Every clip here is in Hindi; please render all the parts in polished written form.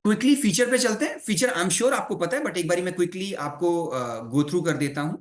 क्विकली फीचर पे चलते हैं। फीचर आई एम श्योर आपको पता है, बट एक बारी मैं क्विकली आपको गो थ्रू कर देता हूं।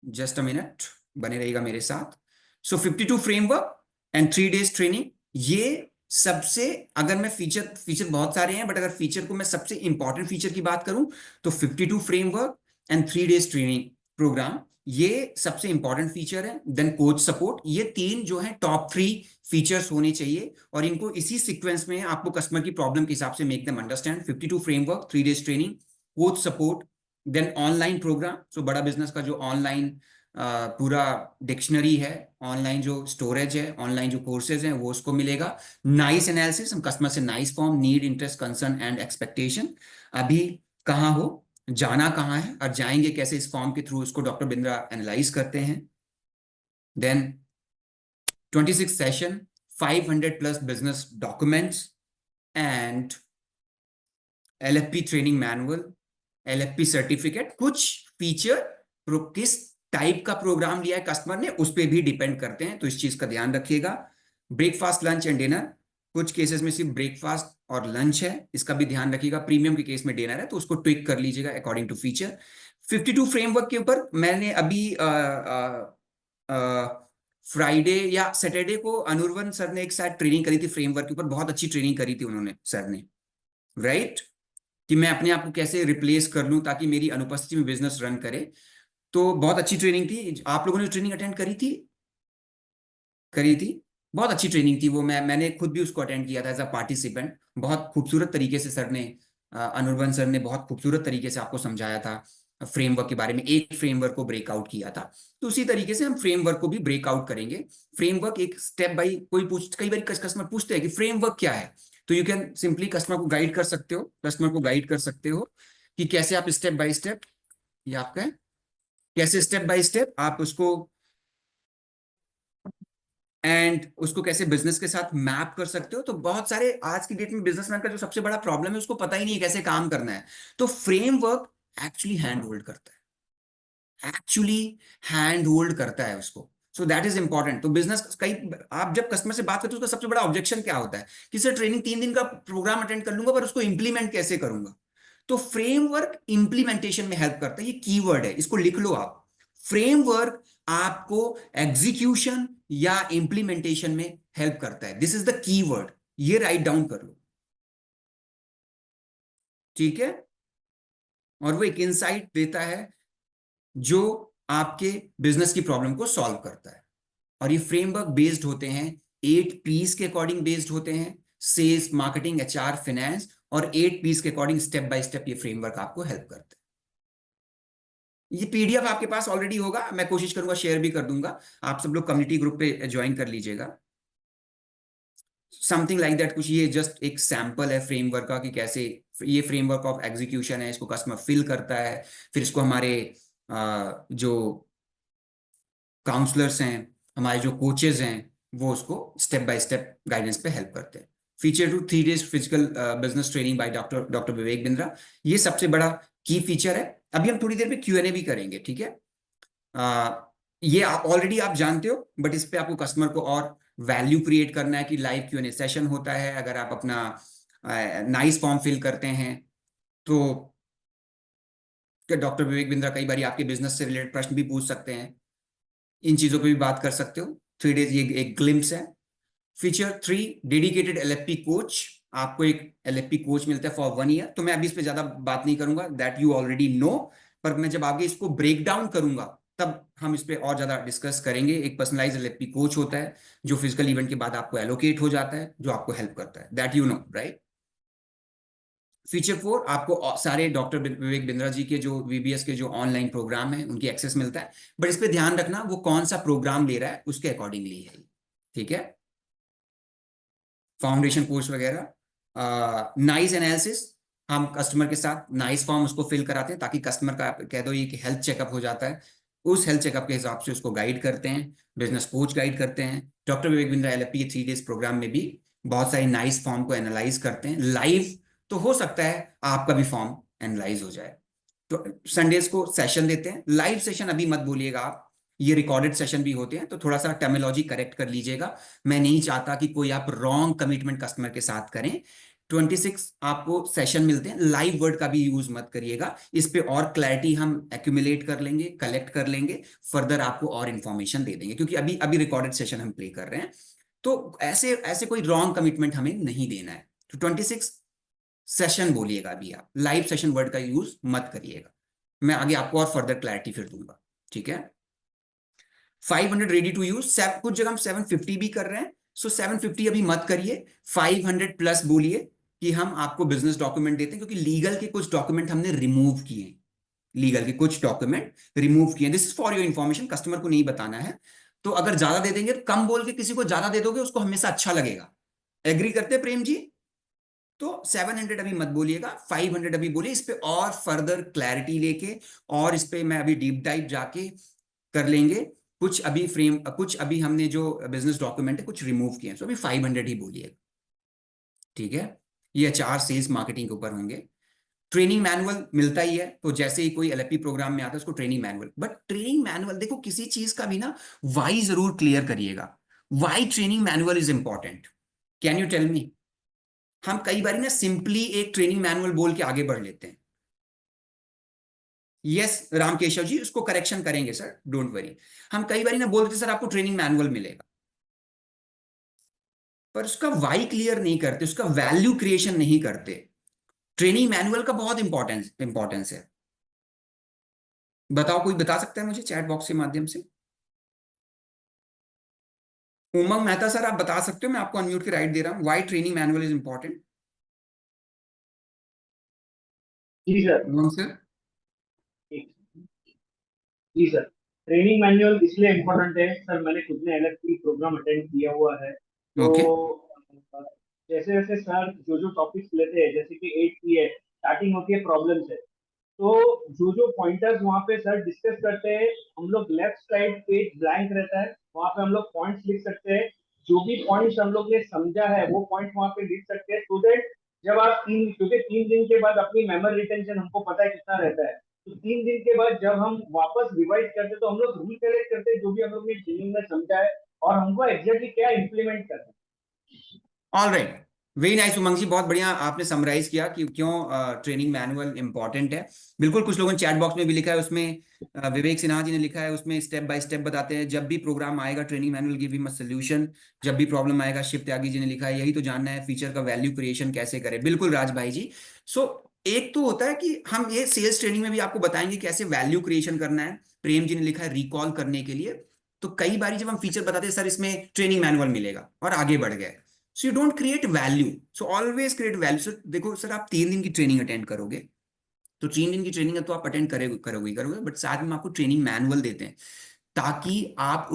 जस्ट अ मिनट, बने रहिएगा मेरे साथ। सो 52 फ्रेमवर्क एंड 3 days ट्रेनिंग, ये सबसे, अगर मैं फीचर फीचर बहुत सारे हैं, बट अगर फीचर को मैं सबसे इंपॉर्टेंट फीचर की बात करूं तो 52 framework and 3 days training program, ये सबसे इंपॉर्टेंट फीचर है। देन कोच सपोर्ट, ये तीन जो है टॉप 3 फीचर्स होने चाहिए, और इनको इसी सीक्वेंस में आपको कस्टमर की प्रॉब्लम के हिसाब से make them understand. 52 framework, 3 days training, coach support, then online program. So बड़ा बिजनेस का जो ऑनलाइन पूरा डिक्शनरी है, ऑनलाइन जो स्टोरेज है, ऑनलाइन जो कोर्सेज हैं वो उसको मिलेगा। नाइस एनालिसिस, हम कस्टमर से nice form, need, interest, concern and expectation, अभी कहाँ हो, जाना कहाँ है और जाएंगे कैसे, इस फॉर्म के थ्रू उसको डॉक्टर बिंद्रा एनालाइज करते हैं। Then 26 session, 500+ business documents and LFP training manual, LFP certificate. कुछ फीचर किस टाइप का प्रोग्राम लिया है कस्टमर ने उस पर भी डिपेंड करते हैं, तो इस चीज का ध्यान रखिएगा। ब्रेकफास्ट, लंच एंड डिनर, कुछ केसेस में सिर्फ ब्रेकफास्ट और लंच है, इसका भी ध्यान रखिएगा। प्रीमियम के केस में डिनर है, तो उसको ट्विक कर लीजिएगा अकॉर्डिंग टू फीचर। 52 फ्रेमवर्क के ऊपर मैंने अभी फ्राइडे या सैटरडे को अनुर्वन सर ने एक साथ ट्रेनिंग करी थी फ्रेमवर्क के ऊपर, बहुत अच्छी ट्रेनिंग करी थी उन्होंने, सर ने, राइट, कि मैं अपने आप को कैसे रिप्लेस कर लूं ताकि मेरी अनुपस्थिति में बिजनेस रन करे। तो बहुत अच्छी ट्रेनिंग थी। आप लोगों ने ट्रेनिंग अटेंड करी थी, बहुत अच्छी ट्रेनिंग थी वो। मैंने खुद भी उसको अटेंड किया था एज अ पार्टिसिपेंट। बहुत खूबसूरत तरीके से सर ने, अनुर्वन सर ने बहुत खूबसूरत तरीके से आपको समझाया था फ्रेमवर्क के बारे में, एक फ्रेमवर्क को ब्रेकआउट किया था। तो उसी तरीके से हम फ्रेमवर्क को भी ब्रेकआउट करेंगे। फ्रेमवर्क एक स्टेप बाई, कई बार कस्टमर पूछते हैं कि फ्रेमवर्क क्या है, तो यू कैन सिंपली कस्टमर को गाइड कर सकते हो, कि कैसे आप स्टेप बाय स्टेप, ये आपका है, कैसे स्टेप बाय स्टेप आप उसको, एंड उसको कैसे बिजनेस के साथ मैप कर सकते हो। तो बहुत सारे आज की डेट में बिजनेसमैन का जो सबसे बड़ा प्रॉब्लम है, उसको पता ही नहीं है कैसे काम करना है। तो फ्रेमवर्क एक्चुअली हैंड होल्ड करता है, उसको। So that is important. तो बिजनेस, कई, आप जब कस्टमर से बात करते हो उसका सबसे बड़ा ऑब्जेक्शन क्या होता है कि सर ट्रेनिंग 3 दिन का प्रोग्राम अटेंड कर लूंगा पर उसको इंप्लीमेंट कैसे करूंगा। तो फ्रेमवर्क इंप्लीमेंटेशन में हेल्प करता है, ये कीवर्ड है, इसको लिख लो आप। फ्रेमवर्क आपको एग्जीक्यूशन या इंप्लीमेंटेशन में हेल्प करता है, दिस इज द कीवर्ड, ये राइट डाउन कर लो, ठीक है। और वो एक इंसाइट देता है जो आपके बिजनेस की प्रॉब्लम को सॉल्व करता है। और ये फ्रेमवर्क बेस्ड होते हैं, 8 P's के अकॉर्डिंग बेस्ड होते हैं, सेल्स, मार्केटिंग, HR, फाइनेंस, और 8 P's के अकॉर्डिंग स्टेप बाय स्टेप ये फ्रेमवर्क आपको हेल्प करता है। ये PDF आपके पास ऑलरेडी होगा, मैं कोशिश करूंगा शेयर भी कर दूंगा, आप सब लोग कम्युनिटी ग्रुप पे ज्वाइन कर लीजिएगा। समथिंग लाइक दैट कुछ, ये जस्ट एक सैंपल है फ्रेमवर्क का कि कैसे ये फ्रेमवर्क ऑफ एग्जीक्यूशन है, इसको कस्टमर फिल करता है, फिर इसको हमारे जो काउंसलर्स हैं, हमारे जो कोचेज हैं, वो उसको स्टेप बाय स्टेप गाइडेंस पे हेल्प करते हैं। Feature two 3 days physical business training by doctor Vivek Bindra, ये सबसे बड़ा की फीचर है। अभी हम थोड़ी देर में Q&A भी करेंगे, ठीक है। ये ऑलरेडी आप जानते हो, बट इस पे आपको कस्टमर को और वैल्यू क्रिएट करना है कि लाइव Q&A सेशन होता है। अगर आप अपना नाइस फॉर्म फिल करते हैं तो डॉक्टर विवेक बिंद्रा कई बार आपके बिजनेस से रिलेटेड प्रश्न भी पूछ सकते हैं, इन चीजों पे भी बात कर सकते हो। 3 days ये एक ग्लिम्स है। फीचर 3, डेडिकेटेड LFP कोच, आपको एक LFP कोच मिलता है फॉर 1 year। तो मैं अभी इस पे ज्यादा बात नहीं करूंगा, दैट यू ऑलरेडी नो, पर मैं जब आगे इसको ब्रेक डाउन करूंगा तब हम इस पे और ज्यादा डिस्कस करेंगे। एक पर्सनलाइज LFP कोच होता है जो फिजिकल इवेंट के बाद आपको एलोकेट हो जाता है, जो आपको हेल्प करता है, that you know, right. Feature 4, आपको सारे डॉक्टर विवेक बिंद्रा जी के जो VBS के जो ऑनलाइन प्रोग्राम है उनकी एक्सेस मिलता है, बट इस पे ध्यान रखना वो कौन सा प्रोग्राम ले रहा है उसके अकॉर्डिंगली है, ठीक है। फाउंडेशन कोर्स वगैरह, नाइस एनालिसिस, हम कस्टमर के साथ नाइस फॉर्म उसको फिल कराते हैं ताकि कस्टमर का कह दो ये कि हेल्थ चेकअप हो जाता है, उस हेल्थ चेकअप के हिसाब से उसको गाइड करते हैं, बिजनेस कोच गाइड करते हैं। डॉक्टर विवेक बिंद्रा LFP के 3 days प्रोग्राम में भी बहुत सारी नाइस फॉर्म को एनालाइज करते हैं लाइव, तो हो सकता है आपका भी फॉर्म एनालाइज हो जाए। तो संडेज को सेशन देते हैं, लाइव सेशन अभी मत बोलिएगा आप, ये रिकॉर्डेड सेशन भी होते हैं, तो थोड़ा सा टर्मिनोलॉजी करेक्ट कर लीजिएगा। मैं नहीं चाहता कि कोई आप रॉन्ग कमिटमेंट कस्टमर के साथ करें। 26 आपको सेशन मिलते हैं। लाइव वर्ड का भी यूज मत करिएगा, इस पे और क्लैरिटी हम एक्यूमुलेट कर लेंगे, कलेक्ट कर लेंगे, फर्दर आपको और इंफॉर्मेशन दे देंगे, क्योंकि अभी अभी रिकॉर्डेड सेशन हम प्ले कर रहे हैं। तो ऐसे ऐसे कोई रॉन्ग कमिटमेंट हमें नहीं देना है। तो 26 सेशन बोलिएगा, अभी आप लाइव सेशन वर्ड का यूज मत करिएगा। मैं आगे आपको और फर्दर क्लैरिटी फिर दूंगा, ठीक है। 500 रेडी टू यूज, कुछ जगह हम 750 भी कर रहे हैं, सो 750 अभी मत करिए, 500 प्लस बोलिए कि हम आपको बिजनेस डॉक्यूमेंट देते हैं, क्योंकि लीगल के कुछ डॉक्यूमेंट हमने रिमूव किए हैं, लीगल के कुछ डॉक्यूमेंट रिमूव किए। This is for your information, customer को नहीं बताना है। तो अगर ज्यादा दे देंगे, कम बोल के किसी को ज्यादा दे दोगे, उसको हमेशा अच्छा लगेगा। एग्री करते हैं प्रेम जी? तो 700 अभी मत बोलिएगा, 500 अभी बोलिए। इस पे और फर्दर क्लैरिटी लेके, और इस पे मैं अभी डीप डाइव जाके कर लेंगे। कुछ अभी हमने जो बिजनेस डॉक्यूमेंट है कुछ रिमूव किए हैं, तो अभी 500 ही बोलिएगा, ठीक है। ये एचआर सेल्स मार्केटिंग के ऊपर होंगे। ट्रेनिंग मैनुअल मिलता ही है, तो जैसे ही कोई एलएपी प्रोग्राम में आता है उसको training manual, but training manual देखो, किसी चीज का भी ना वाई जरूर क्लियर करिएगा। Why training manual is important, can you tell me? हम कई बार ना सिंपली एक ट्रेनिंग मैनुअल बोल के आगे बढ़ लेते हैं। यस रामकेशव जी, उसको करेक्शन करेंगे सर, डोंट वरी। हम कई बार ना बोल देते सर आपको ट्रेनिंग मैनुअल मिलेगा, पर उसका वाई क्लियर नहीं करते, उसका वैल्यू क्रिएशन नहीं करते। ट्रेनिंग मैनुअल का बहुत इंपॉर्टेंस है। बताओ, कोई बता सकता है मुझे चैट बॉक्स के माध्यम से? उमंग मेहता सर, आप बता सकते हो? मैं आपको अनम्यूट की राइट दे रहा हूं। Why training manual is important? जी सर। उमंग सर। जी सर, ट्रेनिंग मैनुअल इसलिए इम्पोर्टेंट है सर, मैंने खुद ने एलएफपी प्रोग्राम अटेंड किया हुआ है। तो ओके। जैसे जैसे सर जो जो टॉपिक्स लेते हैं, जैसे कि 8 की है, स्टार्टिंग होती है प्रॉब्लम से, तो जो जो पॉइंटर्स वहाँ पे सर डिस्कस करते हैं, हम लोग लेफ्ट साइड पेज ब्लैंक रहता है, वहाँ पे हम लोग पॉइंट्स लिख सकते हैं। जो भी पॉइंट्स हम लोग ने समझा है वो पॉइंट वहाँ पे लिख सकते हैं, सो दैट जब आप क्योंकि 3 दिन के बाद अपनी मेमोरी रिटेंशन हमको पता है कितना रहता है, तो 3 दिन के बाद जब हम वापस रिवाइज करते हैं तो हम लोग रिकलेक्ट करते हैं जो भी हम लोग ने ट्रेनिंग में समझा है, और हमको एग्जैक्टली क्या इम्प्लीमेंट करना है। ऑल राइट, वेरी नाइस उमंग जी, बहुत बढ़िया आपने समराइज किया कि क्यों ट्रेनिंग मैनुअल इंपॉर्टेंट है। बिल्कुल, कुछ लोगों ने चैट बॉक्स में भी लिखा है, उसमें विवेक सिन्हा जी ने लिखा है, उसमें स्टेप बाय स्टेप बताते हैं, जब भी प्रोग्राम आएगा training manual give him a solution, जब भी प्रॉब्लम आएगा। शिव त्यागी जी ने लिखा है, यही तो जानना है फीचर का वैल्यू क्रिएशन कैसे करें। बिल्कुल राज भाई जी। सो एक तो होता है कि हम ये सेल्स ट्रेनिंग में भी आपको बताएंगे कैसे वैल्यू क्रिएशन करना है। प्रेम जी ने लिखा है रिकॉल करने के लिए। तो कई बार जब हम फीचर बताते हैं सर इसमें ट्रेनिंग मैनुअल मिलेगा, और आगे बढ़ गए, so you don't create value, so always create value. So देखो सर, आप 3 दिन की ट्रेनिंग अटेंड करोगे, तो 3 दिन की ट्रेनिंग है तो आप अटेंड करोगे, बट साथ में हम आपको ट्रेनिंग मैनुअल देते हैं, ताकि आप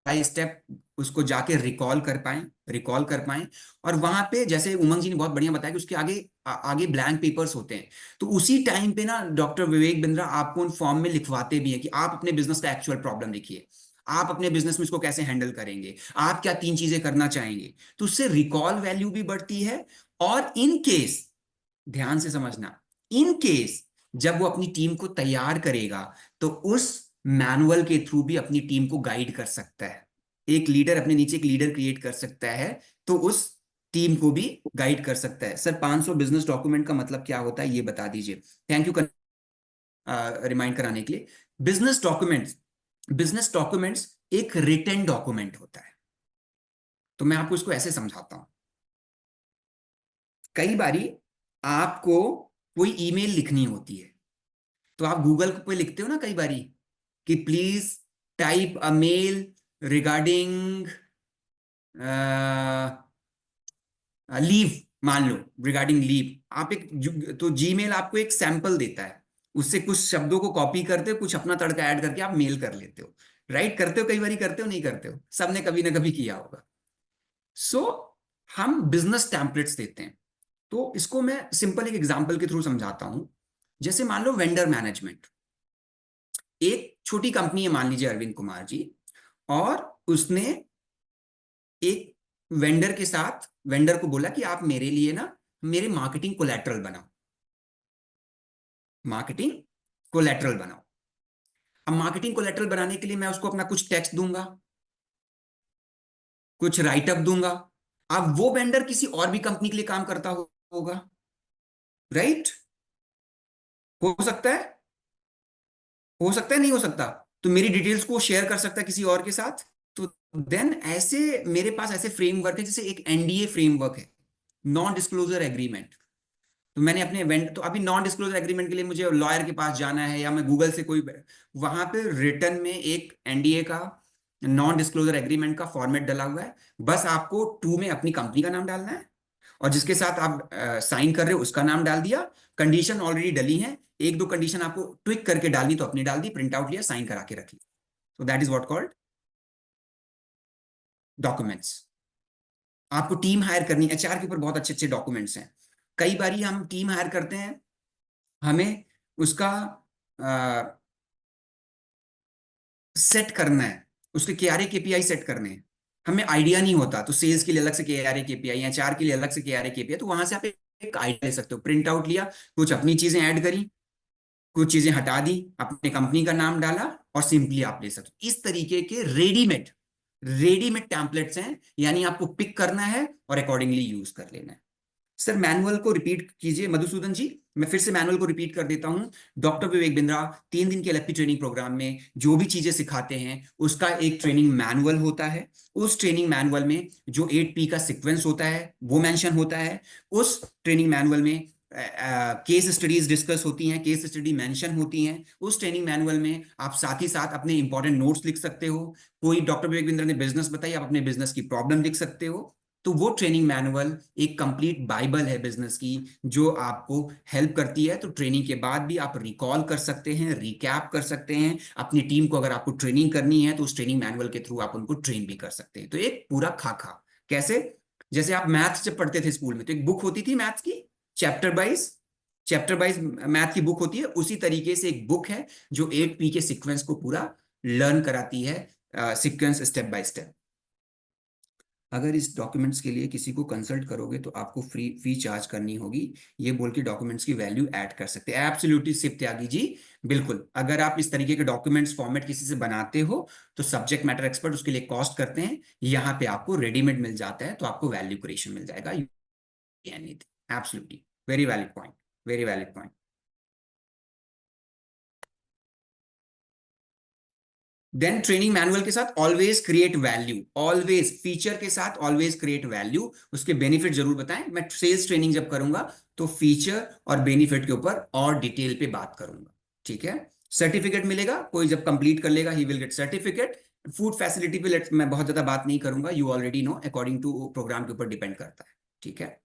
बाय स्टेप उसको जाके रिकॉल कर पाए। और वहां पे जैसे उमंग जी ने बहुत बढ़िया बताया कि उसके आगे आगे ब्लैंक पेपर्स होते हैं, तो उसी टाइम पे ना डॉक्टर विवेक बिंद्रा आपको उन फॉर्म में लिखवाते भी हैं कि आप अपने बिजनेस का एक्चुअल प्रॉब्लम लिखिए, आप अपने बिजनेस में इसको कैसे हैंडल करेंगे, आप क्या 3 चीजें करना चाहेंगे। तो उससे रिकॉल वैल्यू भी बढ़ती है। और इन केस, ध्यान से समझना, इन केस जब वो अपनी टीम को तैयार करेगा, तो उस मैनुअल के थ्रू भी अपनी टीम को गाइड कर सकता है। एक लीडर अपने नीचे एक लीडर क्रिएट कर सकता है, तो उस टीम को भी गाइड कर सकता है। सर 500 बिजनेस डॉक्यूमेंट का मतलब क्या होता है ये बता दीजिए। थैंक यू रिमाइंड कराने के लिए। बिजनेस डॉक्यूमेंट्स एक रिटन डॉक्यूमेंट होता है। तो मैं आपको इसको ऐसे समझाता हूं। कई बारी आपको कोई ईमेल लिखनी होती है, तो आप गूगल पे लिखते हो ना कई बारी कि please type a mail regarding leave, मान लो रिगार्डिंग लीव। आप तो जीमेल आपको एक सैंपल देता है, उससे कुछ शब्दों को कॉपी करते हो, कुछ अपना तड़का ऐड करके आप मेल कर लेते हो। राइट करते हो? कई बारी करते हो, नहीं करते हो? सबने कभी ना कभी किया होगा। सो हम बिजनेस टेम्पलेट्स देते हैं। तो इसको मैं सिंपल एक एग्जांपल के थ्रू समझाता हूं। जैसे मान लो वेंडर मैनेजमेंट, एक छोटी कंपनी है, मान लीजिए अरविंद कुमार जी, और उसने एक वेंडर को बोला कि आप मेरे लिए ना मेरे मार्केटिंग कोलैटरल बनाओ, मार्केटिंग कोलैटरल बनाओ। अब मार्केटिंग कोलैटरल बनाने के लिए मैं उसको अपना कुछ टेक्स्ट दूंगा, कुछ राइटअप दूंगा, अब वो वेंडर किसी और भी कंपनी के लिए काम करता होगा, राइट? हो सकता है, हो सकता है, नहीं हो सकता? तो मेरी डिटेल्स को शेयर कर सकता है किसी और के साथ। तो देन ऐसे मेरे पास ऐसे फ्रेमवर्क है, जैसे एक एनडीए फ्रेमवर्क है, नॉन डिस्क्लोजर एग्रीमेंट। तो मैंने अपने इवेंट, तो अभी नॉन डिस्क्लोजर एग्रीमेंट के लिए मुझे लॉयर के पास जाना है या मैं गूगल से कोई, वहां पे रिटर्न में एक एनडीए का, नॉन डिस्क्लोजर एग्रीमेंट का फॉर्मेट डला हुआ है। बस आपको टू में अपनी कंपनी का नाम डालना है, और जिसके साथ आप साइन कर रहे हो उसका नाम डाल दिया। कंडीशन ऑलरेडी डली है, एक दो कंडीशन आपको ट्विक करके डालनी तो अपनी डाल दी, प्रिंट आउट लिया, साइन करा के रख लिया। तो that is what called documents. आपको टीम हायर करनी, एचआर के ऊपर बहुत अच्छे अच्छे डॉक्यूमेंट्स हैं। कई बार हम टीम हायर करते हैं, हमें उसका सेट करना है, उसके केआरए केपीआई सेट करने हैं, हमें आइडिया नहीं होता। तो सेल्स के लिए अलग से केआरए केपीआई, एचआर के लिए अलग से केआरए केपीआई, तो वहां से आप एक आइडिया ले सकते हो। प्रिंट आउट लिया, कुछ अपनी चीजें ऐड करी, कुछ चीजें हटा दी, अपने कंपनी का नाम डाला, और सिंपली आप ले सकते हो। इस तरीके के रेडीमेड रेडीमेड टेम्पलेट्स हैं, यानी आपको पिक करना है और अकॉर्डिंगली यूज कर लेना है। सर मैनुअल को रिपीट कीजिए मधुसूदन जी, मैं फिर से मैनुअल को रिपीट कर देता हूं। डॉक्टर विवेक बिंद्रा 3 दिन के एलएलपी ट्रेनिंग प्रोग्राम में जो भी चीजें सिखाते हैं उसका एक ट्रेनिंग मैनुअल होता है। उस ट्रेनिंग मैनुअल में जो 8P का सीक्वेंस होता है वो मेंशन होता है। उस ट्रेनिंग मैनुअल में केस स्टडीज डिस्कस होती हैं, केस स्टडी मेंशन होती हैं। उस ट्रेनिंग मैनुअल में आप साथ ही साथ अपने इंपॉर्टेंट नोट्स लिख सकते हो। कोई डॉक्टर विवेक बिंद्रा ने बिजनेस बताई, आप अपने बिजनेस की प्रॉब्लम लिख सकते हो। तो वो ट्रेनिंग मैनुअल एक कंप्लीट बाइबल है बिजनेस की, जो आपको हेल्प करती है। तो ट्रेनिंग के बाद भी आप रिकॉल कर सकते हैं, रिकैप कर सकते हैं अपनी टीम को। अगर आपको ट्रेनिंग करनी है तो उस ट्रेनिंग मैनुअल के थ्रू आप उनको ट्रेन भी कर सकते हैं। तो एक पूरा खाका, कैसे? जैसे आप मैथ्स जब पढ़ते थे स्कूल में तो एक बुक होती थी मैथ्स की, चैप्टर वाइज मैथ की बुक होती है, उसी तरीके से एक बुक है जो 8P के सीक्वेंस को पूरा लर्न कराती है, सीक्वेंस स्टेप बाय स्टेप। अगर इस डॉक्यूमेंट्स के लिए किसी को कंसल्ट करोगे तो आपको फी चार्ज करनी होगी, ये बोल के डॉक्यूमेंट्स की वैल्यू ऐड कर सकते हैं। एब्सोल्युटली शिव त्यागी जी, बिल्कुल। अगर आप इस तरीके के डॉक्यूमेंट्स फॉर्मेट किसी से बनाते हो तो सब्जेक्ट मैटर एक्सपर्ट उसके लिए कॉस्ट करते हैं। यहाँ पे आपको रेडीमेड मिल जाता है तो आपको वैल्यू क्रिएशन मिल जाएगा। Absolutely very valid point, very valid point. Then training manual के साथ always create value, always feature के साथ ऑलवेज क्रिएट वैल्यू। उसके बेनिफिट जरूर बताएं। मैं सेल्स ट्रेनिंग जब करूंगा तो फीचर और बेनिफिट के ऊपर और डिटेल पे बात करूंगा, ठीक है? सर्टिफिकेट मिलेगा, कोई जब कंप्लीट कर लेगा he will get certificate. Food facility पे मैं बहुत ज्यादा बात नहीं करूंगा, you already know, according to program के ऊपर डिपेंड करता है, ठीक है?